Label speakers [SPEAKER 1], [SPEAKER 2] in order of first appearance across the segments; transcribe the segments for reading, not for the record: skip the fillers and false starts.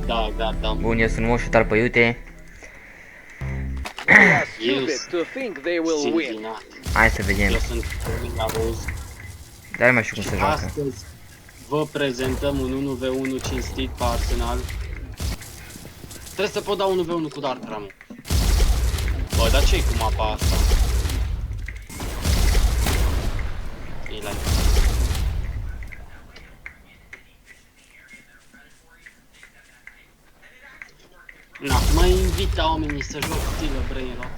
[SPEAKER 1] Da, gata.
[SPEAKER 2] Bun, eu sunt moșul tal pe iute.
[SPEAKER 3] They are
[SPEAKER 1] Eu
[SPEAKER 3] stupid to think they will win.
[SPEAKER 1] Silvina.
[SPEAKER 2] Hai să vedem.
[SPEAKER 1] Eu sunt Silvina Rose.
[SPEAKER 2] Dar nu mai știu cum se joacă.
[SPEAKER 1] Astăzi vă prezentăm un 1v1 cinstit pe Arsenal. Trebuie să pot da 1v1 cu Dark Ram. Bă, dar ce-i cu mapa asta? E-like. Na, mă invită oamenii să joc stilă Brain Rot.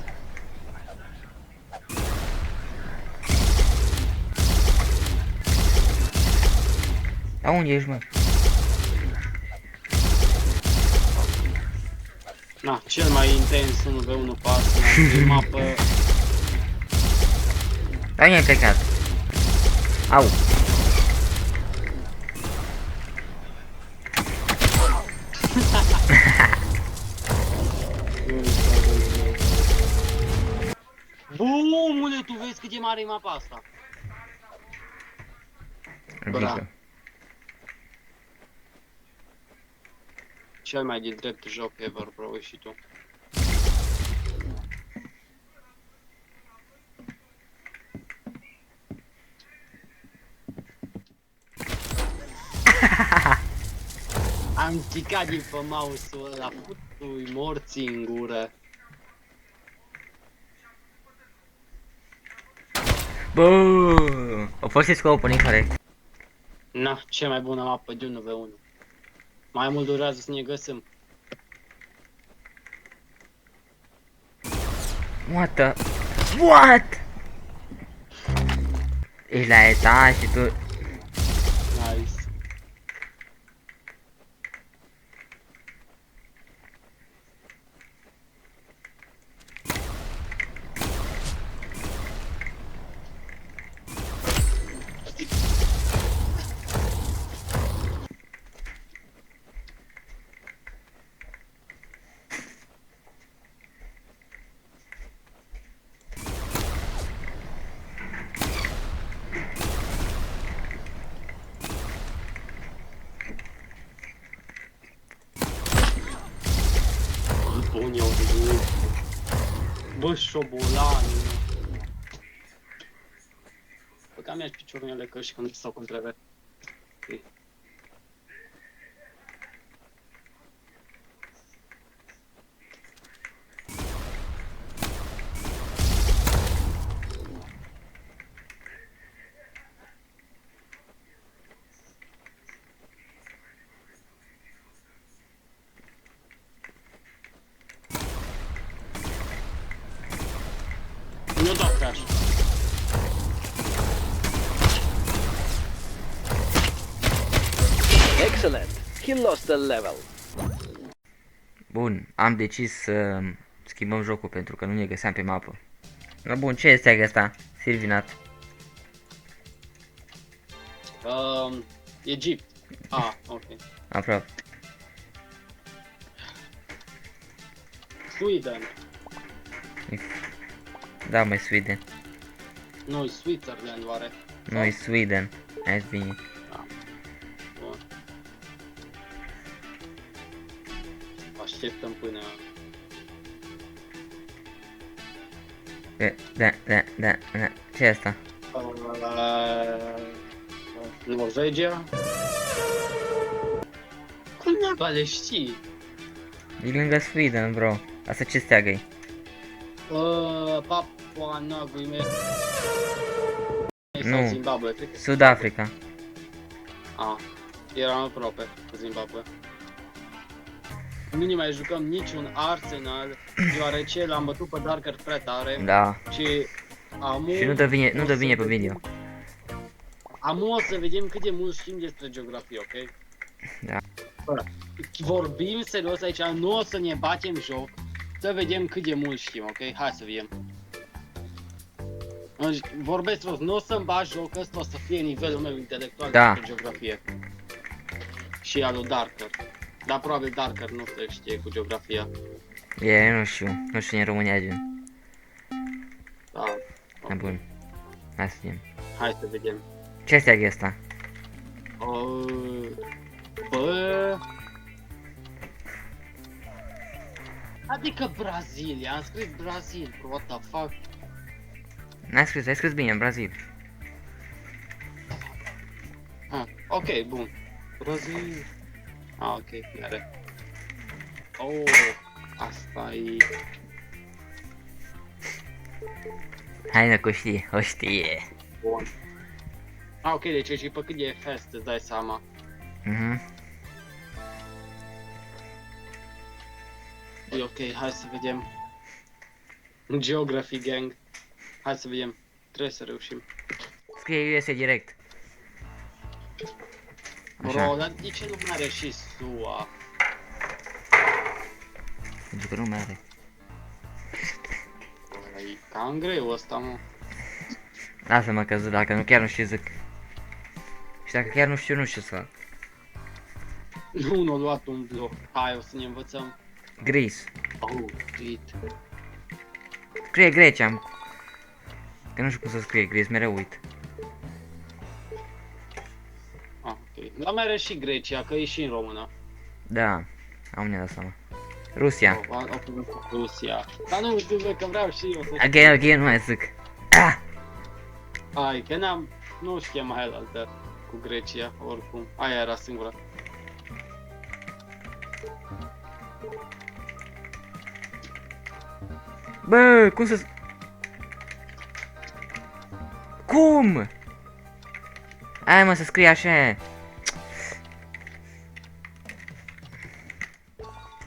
[SPEAKER 2] Dar unde ești, mă?
[SPEAKER 1] Na, cel mai intens 1v1 pe Arsenal, e mapă.
[SPEAKER 2] Dar unde ai plecat? Au!
[SPEAKER 1] Bumule, tu vezi cât e mare e mapa asta?
[SPEAKER 2] Ridică.
[SPEAKER 1] Cel mai de drept joc ever, bro, și tu. Am chicat din pe mouse-ul ăla, putui morții în gură.
[SPEAKER 2] Bă! A fost scopul incorrect.
[SPEAKER 1] Na, cea mai bună mapă de 1v1. Mai mult durează să ne găsim.
[SPEAKER 2] What the... What? Ești la etaj și tu...
[SPEAKER 1] Nice. Bun, eu venit. Bă, șobolani. Bă, cam ia-și piciorul în ele căști când stau cum trebuie. Ok. Nu dau crash.
[SPEAKER 3] Excellent. He lost a level.
[SPEAKER 2] Bun, am decis să schimbăm jocul pentru că nu ne găseam pe mapă. No, bun, ce este asta? Silvinat.
[SPEAKER 1] Egipt. Ah, ok.
[SPEAKER 2] Aproape.
[SPEAKER 1] Sweden.
[SPEAKER 2] Da, mai Sweden.
[SPEAKER 1] Nu, Switzerland, oare?
[SPEAKER 2] Noi Sweden. Hai să bine.
[SPEAKER 1] Bun. Așteptăm până...
[SPEAKER 2] Da. Ce e asta?
[SPEAKER 1] Norvegia? Cum naiba le știi?
[SPEAKER 2] E lângă Sweden, bro. Asta ce steagă-i?
[SPEAKER 1] Papua Noua Guinea.
[SPEAKER 2] Nu.
[SPEAKER 1] Sau Zimbabwe, cred că.
[SPEAKER 2] Sud-Africa.
[SPEAKER 1] Ah, eram aproape cu Zimbabwe. Nu ne mai jucăm niciun Arsenal, deoarece l-am bătut pe Darker prea tare.
[SPEAKER 2] Da.
[SPEAKER 1] Și amu...
[SPEAKER 2] Și nu dă bine pe video.
[SPEAKER 1] Amu o să vedem cât de mult știm despre geografie, ok?
[SPEAKER 2] Da.
[SPEAKER 1] Vorbim serios aici, nu o să ne batem joc. Să vedem cât de mult știm, ok? Hai să vedem. Vorbesc rost, nu o să-mi bat joc, ăsta o să fie nivelul meu intelectual
[SPEAKER 2] Da.
[SPEAKER 1] despre geografie. Și al lui Darker. Dar probabil Darker nu se știe cu geografia.
[SPEAKER 2] Nu știu în România gen.
[SPEAKER 1] Da.
[SPEAKER 2] Da, bun. Hai să vedem.
[SPEAKER 1] Hai să vedem.
[SPEAKER 2] Ce steagă asta?
[SPEAKER 1] Bă... Adică Brazilia, am scris Brazil, bro, what the fuck?
[SPEAKER 2] Ai scris bine, Brazil.
[SPEAKER 1] Ok, bun. Brazil. Ok, iară. Oh, asta e...
[SPEAKER 2] Hai nă, că o știe.
[SPEAKER 1] Bun. Ok, deci și pe cât e fast, îți dai seama. E ok, hai să vedem. Geography Gang. Hai să vedem. Trebuie să reușim.
[SPEAKER 2] Scrie USA direct. Așa.
[SPEAKER 1] Bro, dar de ce nu are și SUA?
[SPEAKER 2] Pentru că nu mai are.
[SPEAKER 1] E cam greu ăsta, mă.
[SPEAKER 2] Lasă-mă că zic, dacă nu chiar nu știu zic. Și dacă chiar nu știu ce să fac.
[SPEAKER 1] Nu, n-a luat un bloc. Hai, o să ne învățăm.
[SPEAKER 2] Gris.
[SPEAKER 1] Oh, shit.
[SPEAKER 2] Scrie Grecia. Că nu știu cum să scrie gris, mereu uit.
[SPEAKER 1] Ah, ok. Dar mai are și Grecia, că e și în română.
[SPEAKER 2] Da, am ne dat seama. Rusia.
[SPEAKER 1] Rusia. Dar nu știu că vreau și eu să...
[SPEAKER 2] Again, nu mai zic. Ah!
[SPEAKER 1] Hai, că n-am... Nu știam mai altă cu Grecia, oricum. Aia era singura.
[SPEAKER 2] Bă, cum să... Cum? Hai mă să scrie așa.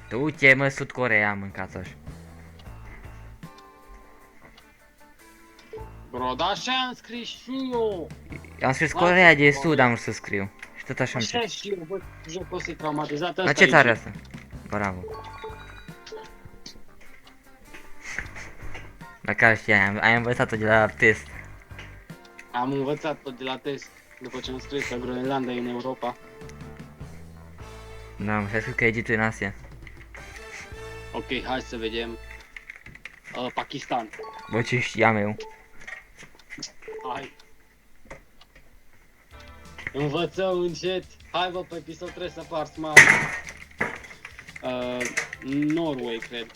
[SPEAKER 2] Tu ce mă, Sud Coreea, mâncați așa.
[SPEAKER 1] Bro, dar așa am scris și eu.
[SPEAKER 2] Am scris Coreea de Sud, am vrut să scriu. Și tot așa am
[SPEAKER 1] Așa
[SPEAKER 2] scris.
[SPEAKER 1] și eu, bă, jocul ăsta e traumatizat.
[SPEAKER 2] La ce țară asta? Bravo. Dacă știai, ai învățat-o de la test.
[SPEAKER 1] Am învățat-o de la test, după ce am scris că Groenlanda e în Europa.
[SPEAKER 2] Da, mă, și-ai scris că Egiptul e în Asia.
[SPEAKER 1] Ok, hai să vedem. Pakistan.
[SPEAKER 2] Bă, ce știam eu.
[SPEAKER 1] Hai. Învățăm încet. Hai bă, pe episod trebuie să par smart. Norway, cred.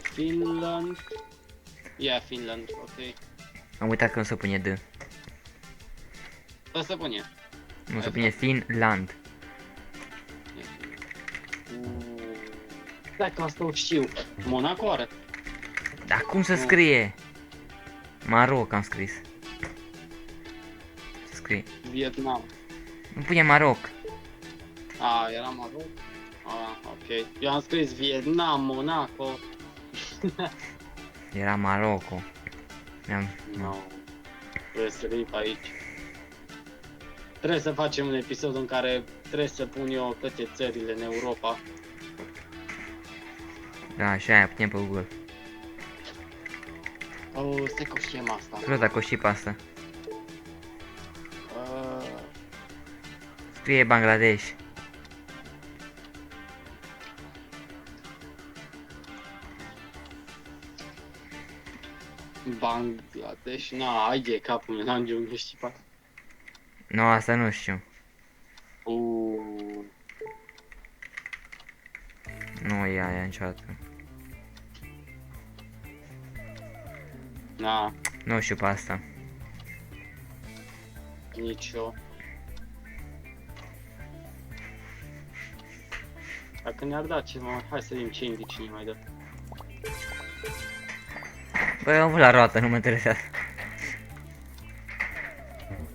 [SPEAKER 1] Finland. Yeah, Finland, ok.
[SPEAKER 2] Am uitat că nu se pune D.
[SPEAKER 1] Asta pune.
[SPEAKER 2] Nu se pune Finland.
[SPEAKER 1] Dacă asta o știu. Monaco are.
[SPEAKER 2] Dar cum să scrie? Maroc am scris. Ce scrie?
[SPEAKER 1] Vietnam.
[SPEAKER 2] Nu pune Maroc.
[SPEAKER 1] Era Maroc? Ok. Eu am scris Vietnam, Monaco.
[SPEAKER 2] Era Maroco.
[SPEAKER 1] No. Trebuie să rip aici. Trebuie să facem un episod în care trebuie să pun eu toate țările în Europa.
[SPEAKER 2] Da, așa aia, putem pe Google.
[SPEAKER 1] Stai că știm asta.
[SPEAKER 2] Vreau dacă o știi pe asta. Scrie Bangladesh.
[SPEAKER 1] Bangladesh, ai de capul meu, n-am de unde știi pe asta.
[SPEAKER 2] Nu, asta nu știu. Nu e aia niciodată. Nu știu pe asta.
[SPEAKER 1] Nici eu. Dacă ne-ar da ceva, hai să vedem ce indici ne mai dă.
[SPEAKER 2] Băi, am vrut la roată, nu mă interesează.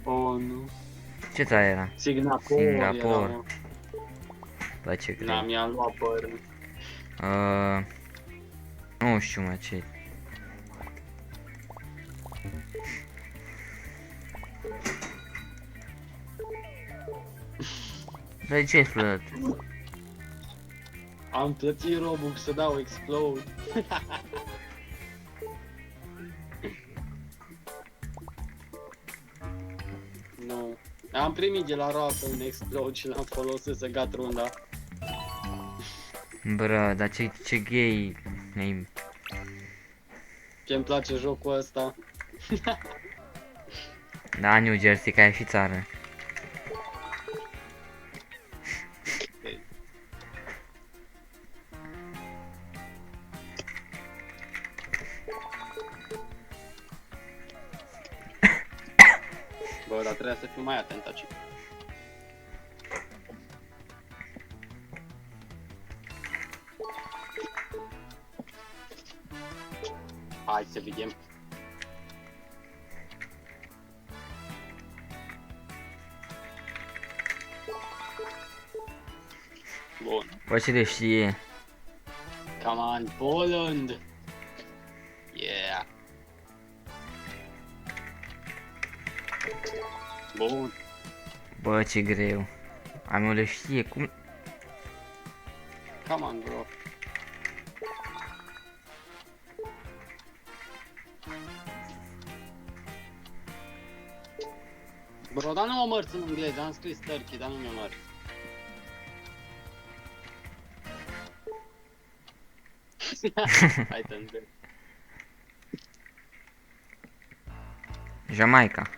[SPEAKER 1] Nu.
[SPEAKER 2] Ce țară era?
[SPEAKER 1] Singapore.
[SPEAKER 2] Singapore.
[SPEAKER 1] Era,
[SPEAKER 2] Bă, ce cred?
[SPEAKER 1] mi-am luat păr.
[SPEAKER 2] Nu știu, mă, ce... Bă, ce-ai spus?
[SPEAKER 1] Am plătit Robux să dau explode. Nu. Am primit de la roată un explode și l-am folosit să gat runda.
[SPEAKER 2] Bă, dar ce gay...
[SPEAKER 1] Ce-mi place jocul ăsta.
[SPEAKER 2] Da, New Jersey, că e și țară.
[SPEAKER 1] trebuie să fiu mai atent aici. Hai să vedem. Bun.
[SPEAKER 2] Bă, cine știe?
[SPEAKER 1] Come on, Poland! Yeah! Bun.
[SPEAKER 2] Bă, ce greu. Am le știe cum...
[SPEAKER 1] Come on, bro. Bro, dar nu mă mărți în engleză, am scris Turkey, dar nu mi-o mărți. Hai te-ndrept.
[SPEAKER 2] Jamaica.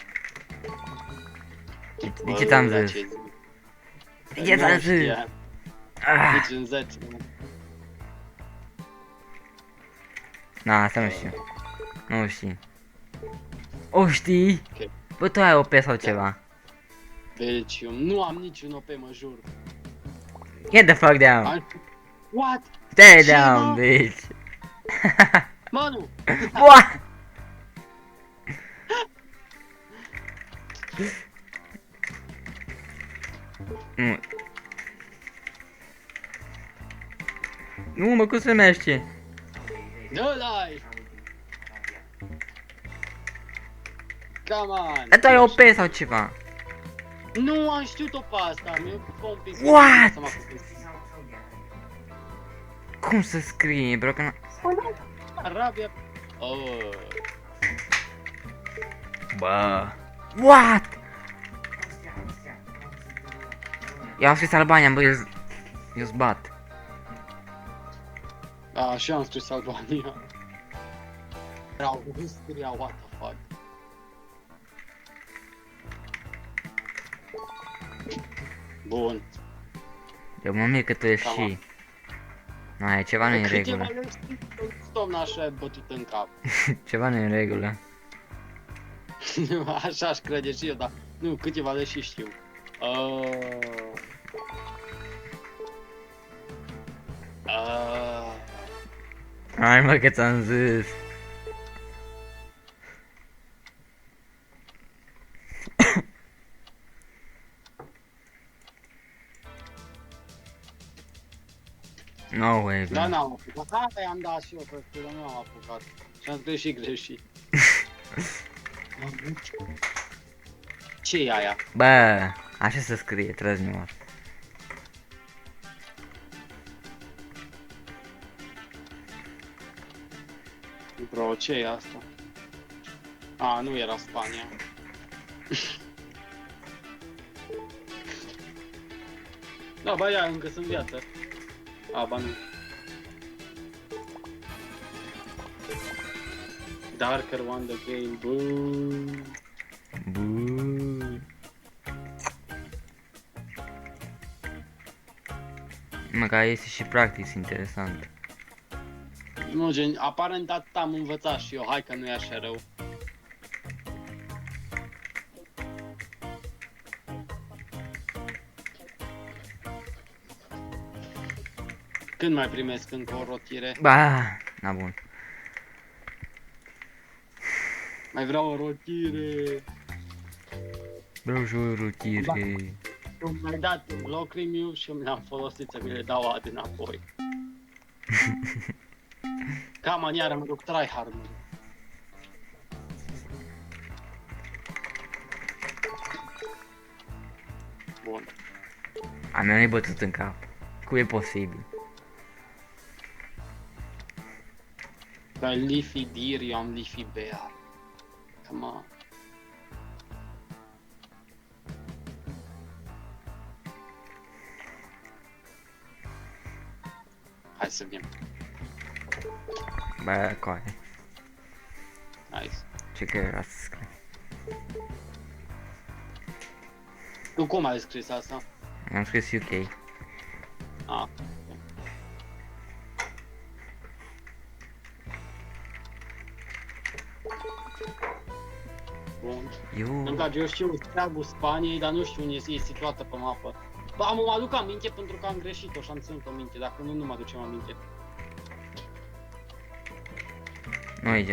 [SPEAKER 2] De ce te-am zis? De ce te-am zis? Ah,
[SPEAKER 1] Nici în 10.
[SPEAKER 2] na, asta nu știu. Nu știu. O știi?
[SPEAKER 1] Ok.
[SPEAKER 2] Bă, tu ai OP sau ceva?
[SPEAKER 1] Belgium. Nu am niciun OP, mă jur.
[SPEAKER 2] Get the fuck down.
[SPEAKER 1] What?
[SPEAKER 2] Stay
[SPEAKER 1] Ce,
[SPEAKER 2] down,
[SPEAKER 1] mă?
[SPEAKER 2] bitch.
[SPEAKER 1] Mă, nu!
[SPEAKER 2] What? Nu. Nu, mă, cum se numește?
[SPEAKER 1] Dă-l-ai! Come on!
[SPEAKER 2] Dar tu ai OP sau ceva?
[SPEAKER 1] Nu am știut-o pe asta, mi-e ocupă un pic.
[SPEAKER 2] What?
[SPEAKER 1] Să mă apuc.
[SPEAKER 2] Cum să scrie, bro, că
[SPEAKER 1] Arabia... Oh.
[SPEAKER 2] Bă. What? Eu am scris Albania, bă, eu zbat.
[SPEAKER 1] Da, și eu am scris Albania. Austria, what the fuck. Bun.
[SPEAKER 2] Eu mă mir că tu ești
[SPEAKER 1] Cam
[SPEAKER 2] și... Ai, ceva nu e în regulă.
[SPEAKER 1] Domnul așa e bătut în cap.
[SPEAKER 2] Ceva nu e în regulă.
[SPEAKER 1] Așa aș crede și eu, dar nu, câteva le și știu.
[SPEAKER 2] Hai mă că ți-am zis. No way, bro.
[SPEAKER 1] Da, n-am apucat. Hai, am dat și eu pe scură, nu am apucat. Și am scris și greșit. Ce e aia?
[SPEAKER 2] Bă, așa se scrie, trăznimor.
[SPEAKER 1] Bro, ce e asta? A, nu era Spania. Da, ba ia, încă sunt viață. A, ba nu. Darker one the game, boom.
[SPEAKER 2] Buu. Mă, că este și practic interesant.
[SPEAKER 1] Nu, gen, aparent atât am învățat și eu, hai că nu e așa rău. Când mai primesc încă o rotire?
[SPEAKER 2] Ba, na bun.
[SPEAKER 1] Mai vreau o rotire.
[SPEAKER 2] Vreau și o rutire.
[SPEAKER 1] Mi-am mai dat un bloc review și mi l-am folosit să mi le dau ad înapoi. Cam an iară mă duc tryhard. Bun.
[SPEAKER 2] A mea nu-i bătut în cap. Cum e posibil?
[SPEAKER 1] Pe Leafy Deer, eu am Leafy Bear. Come on. Hai să vedem.
[SPEAKER 2] Bă, coaie.
[SPEAKER 1] Nice.
[SPEAKER 2] Ce că era să scrie?
[SPEAKER 1] Tu cum ai scris asta?
[SPEAKER 2] Am scris UK.
[SPEAKER 1] Ah. Bun.
[SPEAKER 2] Eu...
[SPEAKER 1] Îmi place, eu știu steagul Spaniei, dar nu știu unde e situată pe mapă. Ba, mă aduc aminte pentru că am greșit-o și am ținut-o minte, dacă nu, nu mă aducem aminte.
[SPEAKER 2] Nu aici,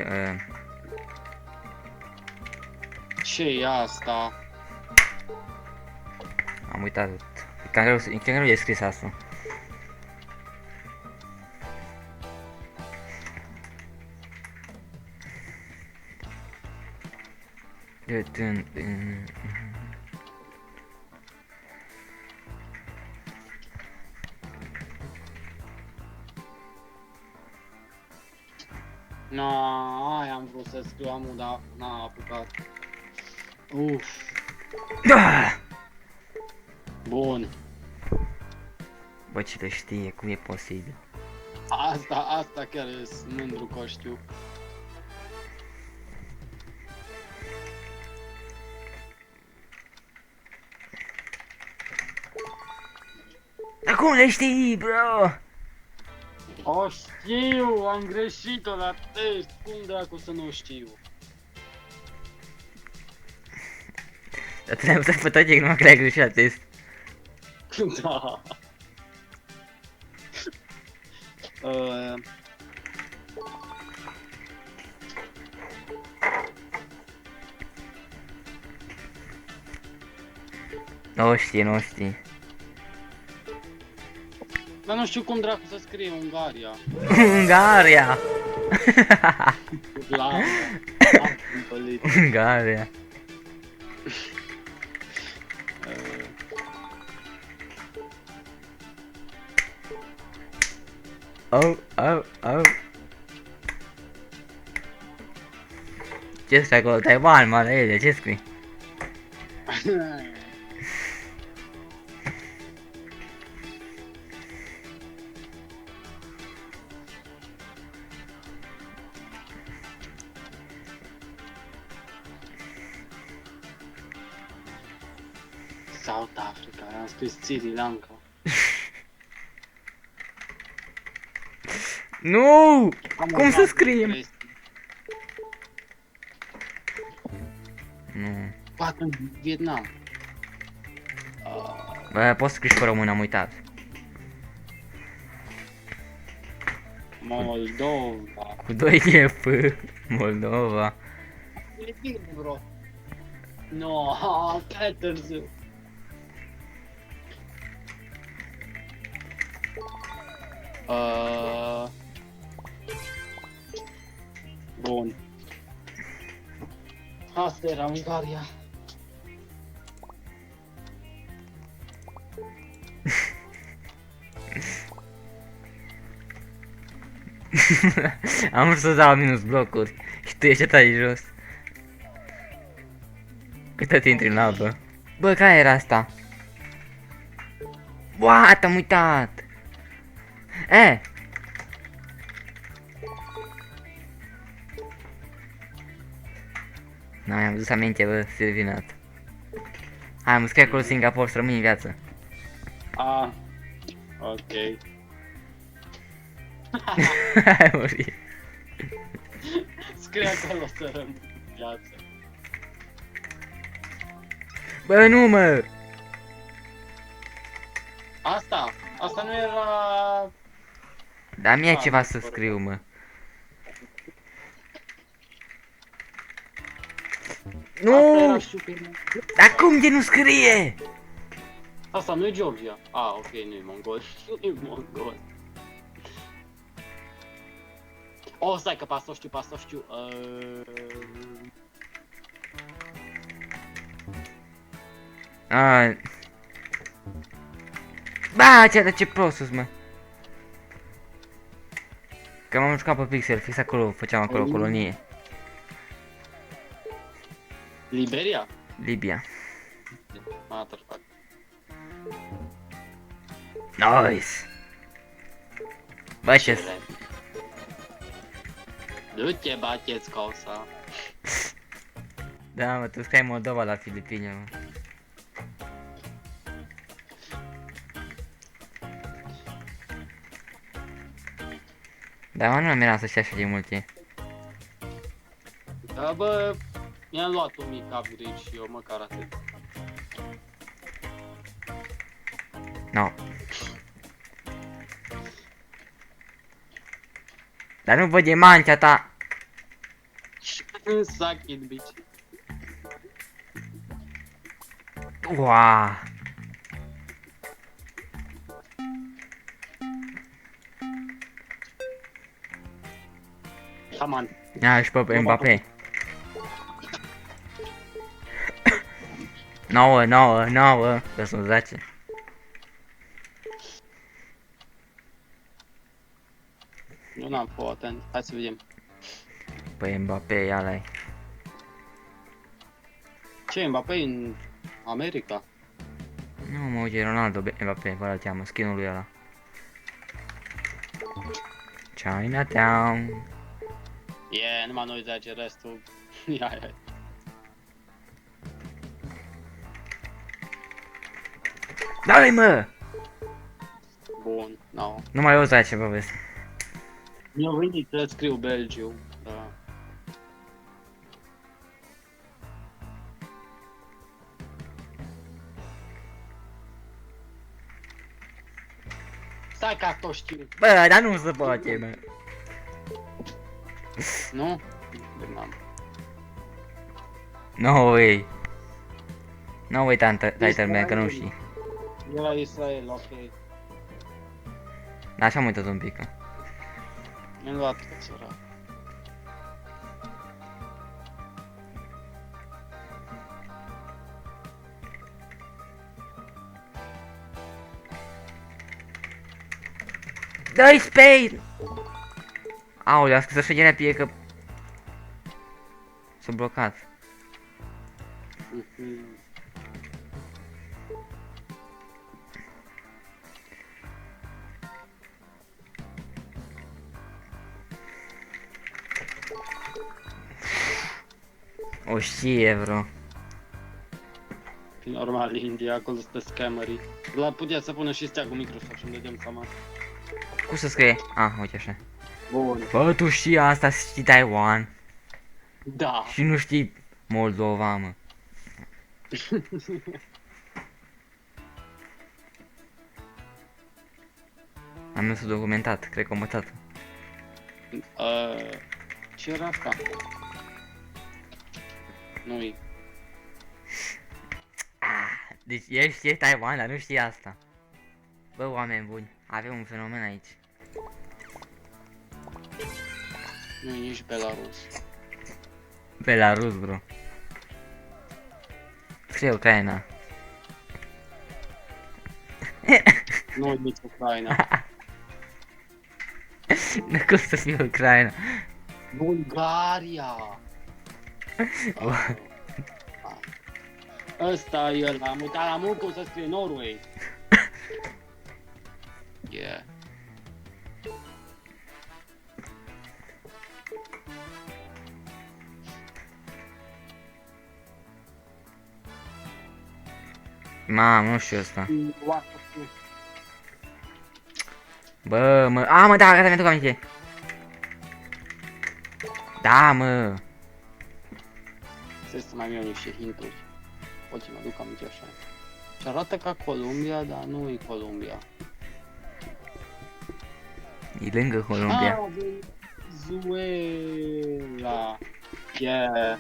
[SPEAKER 1] Ce e asta?
[SPEAKER 2] am uitat. E cam greu de scris asta.
[SPEAKER 1] Na, aia am vrut să scriu amul, dar n-a apucat. Uf,
[SPEAKER 2] Da!
[SPEAKER 1] bun.
[SPEAKER 2] Bă, cine știe cum e posibil.
[SPEAKER 1] Asta chiar e mândru că o știu.
[SPEAKER 2] Dar cum le știi, bro?
[SPEAKER 1] O știu, am greșit-o la test, cum dracu să nu știu?
[SPEAKER 2] Dar trebuie să pe toate că nu cred că greșit la test.
[SPEAKER 1] Da.
[SPEAKER 2] Nu știe, nu știe.
[SPEAKER 1] Dar nu știu cum dracu să scrie Ungaria.
[SPEAKER 2] Ungaria!
[SPEAKER 1] La am împălit.
[SPEAKER 2] Ungaria. Oh, oh, oh. Ce scrie acolo? Taiwan, Malaysia, ce scrie?
[SPEAKER 1] South Africa, am scris Sri Lanka.
[SPEAKER 2] Nu!
[SPEAKER 1] Am
[SPEAKER 2] Cum
[SPEAKER 1] o
[SPEAKER 2] să scriem?
[SPEAKER 1] impresie.
[SPEAKER 2] Nu.
[SPEAKER 1] Poate în Vietnam.
[SPEAKER 2] Bă, poți scrie și pe român, am uitat.
[SPEAKER 1] Moldova.
[SPEAKER 2] Cu 2 de F, Moldova.
[SPEAKER 1] E bine, bro. No, prea târziu. Bun. Asta era Ungaria.
[SPEAKER 2] Am vrut să dau minus blocuri și tu ești atât de jos. Cât intri în apă. Bă, care era asta? What? Am uitat! Nu, mi-am dus aminte, bă, servinat. Hai, am scris acolo Singapore să rămâi în viață.
[SPEAKER 1] Ok.
[SPEAKER 2] Hai, muri.
[SPEAKER 1] Scrie acolo să rămân în viață.
[SPEAKER 2] Bă, nu, mă!
[SPEAKER 1] Asta nu era...
[SPEAKER 2] Dar mie ceva să scriu, mă.
[SPEAKER 1] Asta
[SPEAKER 2] Nu!
[SPEAKER 1] era super...
[SPEAKER 2] Dar cum de nu scrie?
[SPEAKER 1] Asta nu e Georgia. Ok, nu e mongol. Nu e mongol. Stai că pe asta o știu.
[SPEAKER 2] Ba, ce prost sus, mă. Că m-am jucat pe pixel, fix acolo, făceam acolo colonie.
[SPEAKER 1] Liberia?
[SPEAKER 2] Libia.
[SPEAKER 1] Motherfucker.
[SPEAKER 2] Nice! Bă, ce
[SPEAKER 1] Du-te, bateți cosa.
[SPEAKER 2] Da, mă, tu scai Moldova la Filipine, mă. Da, mă, nu mi-era să știa așa de multe.
[SPEAKER 1] Da, bă, Mi-am luat un mic upgrade și eu, măcar atât.
[SPEAKER 2] No. Dar nu văd diamantea ta.
[SPEAKER 1] Suck it, bitch.
[SPEAKER 2] Wow.
[SPEAKER 1] Come on.
[SPEAKER 2] Ia și pe Mbappé. 9, că sunt 10.
[SPEAKER 1] Eu n-am fost atent. Hai să vedem.
[SPEAKER 2] Pe Mbappé, ia la
[SPEAKER 1] Ce, Mbappé în America?
[SPEAKER 2] Nu mă uite Ronaldo Mbappé, vă la cheamă, skin-ul lui ăla. Chinatown.
[SPEAKER 1] Yeah, numai noi 10, restul... Ia.
[SPEAKER 2] Dai mă!
[SPEAKER 1] Bun, no.
[SPEAKER 2] Numai eu 10 vă vezi.
[SPEAKER 1] Mi-a venit să scriu Belgiu, da. Stai ca toți știu,
[SPEAKER 2] Bă, dar nu se poate, mă.
[SPEAKER 1] nu? N-am.
[SPEAKER 2] No way. No way, Titan, că nu știi.
[SPEAKER 1] Era Israel, ok.
[SPEAKER 2] Dar așa am uitat un pic.
[SPEAKER 1] Mi-am luat sărac.
[SPEAKER 2] Dă-i Spain! Aoleu, a scris așa de rapid că... S-a blocat. O știe, bro.
[SPEAKER 1] Normal, India, acolo stă scammerii. La putea să pună și steagul Microsoft și îmi dădeam seama.
[SPEAKER 2] Cum se scrie? Ah, uite așa.
[SPEAKER 1] Bun.
[SPEAKER 2] Bă, tu știi asta, știi Taiwan.
[SPEAKER 1] Da.
[SPEAKER 2] Și nu știi Moldova, mă. Am mers documentat, cred că am învățat.
[SPEAKER 1] Ce era asta? Nu-i.
[SPEAKER 2] Deci el știe Taiwan, dar nu știe asta. Bă, oameni buni, avem un fenomen aici.
[SPEAKER 1] Nu-i nici Belarus.
[SPEAKER 2] Belarus, bro. Scrie Ucraina.
[SPEAKER 1] Nu-i nici Ucraina.
[SPEAKER 2] Nu cum să fie Ucraina.
[SPEAKER 1] Bulgaria! Ăsta e ăla, am uitat la mult cum să scrie Norway. Yeah.
[SPEAKER 2] Mamă, nu știu asta.
[SPEAKER 1] What the fuck?
[SPEAKER 2] Bă, mă, a, mă, da, gata, mi-aduc aminte. Da, mă.
[SPEAKER 1] Trebuie să mai iau niște hinturi. Pot să mă duc aminte așa. Și arată ca Columbia, dar nu e Columbia.
[SPEAKER 2] E lângă Columbia.
[SPEAKER 1] Ah, Venezuela. Yeah.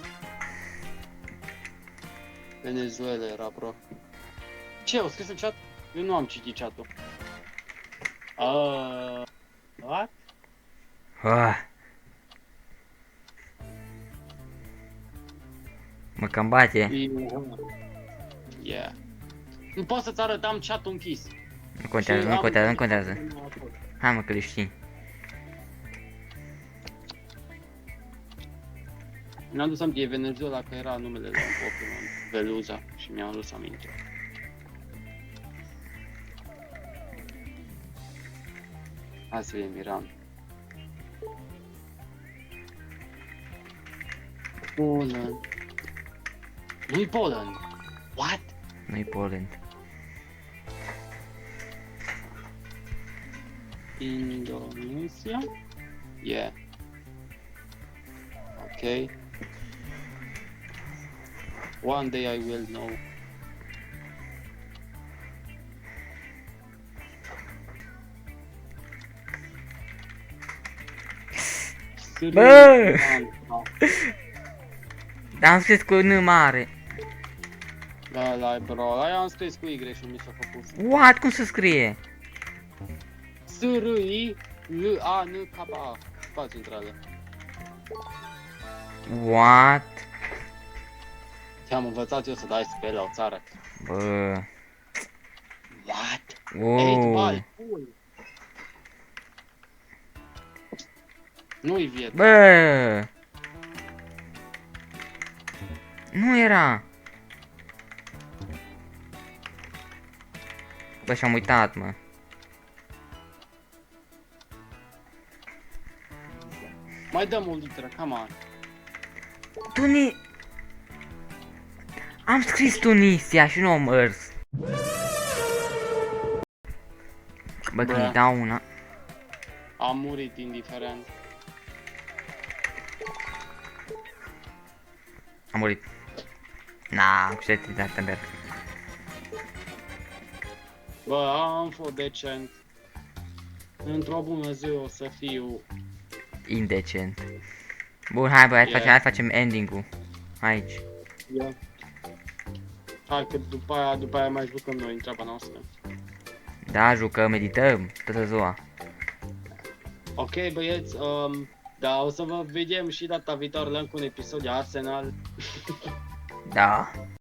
[SPEAKER 1] Venezuela era, bro. Ce, au scris în chat? Eu nu am citit chat-ul. What?
[SPEAKER 2] Ah. Mă cam bate.
[SPEAKER 1] Yeah. Nu pot să-ți arăt, am chat-ul închis.
[SPEAKER 2] Nu contează,
[SPEAKER 1] Și
[SPEAKER 2] nu
[SPEAKER 1] am-
[SPEAKER 2] contează, nu contează. Hai mă că le știi.
[SPEAKER 1] Mi-am dus aminte, e Venezuela, că era numele de un Pokémon, Veluza, și mi-am dus aminte. Hai să vedem, Iran. Poland. Nu-i Poland. What?
[SPEAKER 2] Nu-i Poland.
[SPEAKER 1] Indonesia? Yeah. Ok. One day I will know.
[SPEAKER 2] Bă! Dar am scris cu N mare.
[SPEAKER 1] Da, la bro, la eu am scris cu Y și mi s-a făcut.
[SPEAKER 2] What? Cum se scrie?
[SPEAKER 1] S-R-I-L-A-N-K-A. Spațiu între ale.
[SPEAKER 2] What?
[SPEAKER 1] Te-am învățat eu să dai spell la o țară.
[SPEAKER 2] Bă.
[SPEAKER 1] What? 8
[SPEAKER 2] Wow.
[SPEAKER 1] bal. Cool. Nu-i viet.
[SPEAKER 2] Bă. Nu era. Bă, și-am uitat, mă.
[SPEAKER 1] Mai dăm o literă, come on.
[SPEAKER 2] Am scris Tunisia și nu am mers. Bă, când îi dau una.
[SPEAKER 1] Am murit indiferent.
[SPEAKER 2] Am murit. Na, cu ce te dat merg.
[SPEAKER 1] Bă, am fost decent. Într-o bună zi o să fiu...
[SPEAKER 2] Indecent. Bun, hai băi,
[SPEAKER 1] Yeah.
[SPEAKER 2] hai facem ending-ul. Aici.
[SPEAKER 1] Yeah. Hai că după aia mai jucăm noi în treaba noastră.
[SPEAKER 2] Da, jucăm, medităm, toată ziua.
[SPEAKER 1] Ok, băieți, da, o să vă vedem și data viitoare la încă un episod de Arsenal.
[SPEAKER 2] Da.